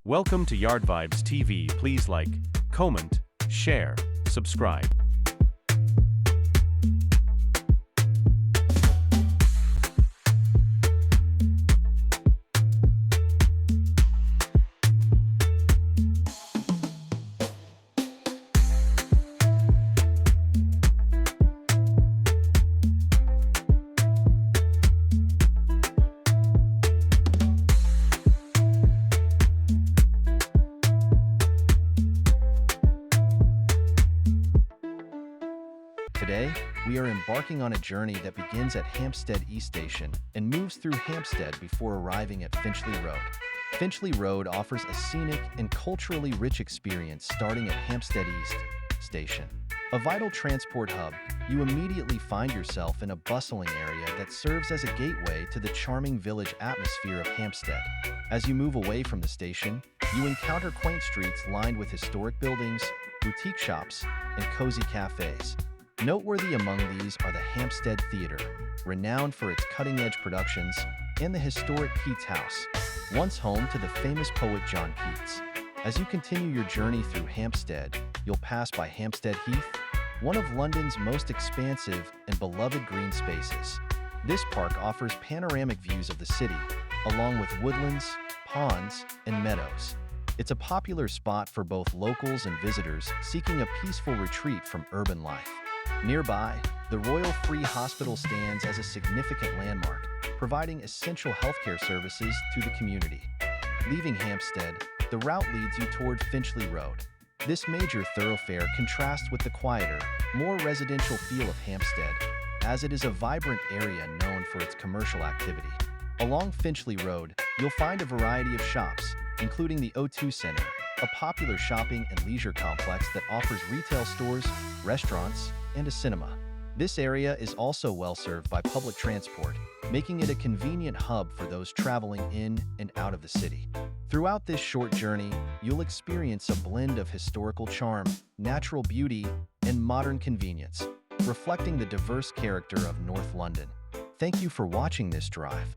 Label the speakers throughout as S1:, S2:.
S1: Welcome to YardVibz TV. Please like, comment, share, subscribe.
S2: Today, we are embarking on a journey that begins at Hampstead-East station and moves through Hampstead before arriving at Finchley Road. Finchley Road offers a scenic and culturally rich experience starting at Hampstead-East station. A vital transport hub, you immediately find yourself in a bustling area that serves as a gateway to the charming village atmosphere of Hampstead. As you move away from the station, you encounter quaint streets lined with historic buildings, boutique shops, and cozy cafes. Noteworthy among these are the Hampstead Theatre, renowned for its cutting-edge productions, and the historic Keats House, once home to the famous poet John Keats. As you continue your journey through Hampstead, you'll pass by Hampstead Heath, one of London's most expansive and beloved green spaces. This park offers panoramic views of the city, along with woodlands, ponds, and meadows. It's a popular spot for both locals and visitors seeking a peaceful retreat from urban life. Nearby, the Royal Free Hospital stands as a significant landmark, providing essential healthcare services to the community. Leaving Hampstead, the route leads you toward Finchley Road. This major thoroughfare contrasts with the quieter, more residential feel of Hampstead, as it is a vibrant area known for its commercial activity. Along Finchley Road, you'll find a variety of shops, including the O2 Center, a popular shopping and leisure complex that offers retail stores, restaurants, and a cinema. This area is also well served by public transport, making it a convenient hub for those traveling in and out of the city. Throughout this short journey, you'll experience a blend of historical charm, natural beauty, and modern convenience, reflecting the diverse character of North London. Thank you for watching this drive.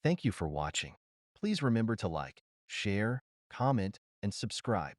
S2: Thank you for watching. Please remember to like, share, comment, and subscribe.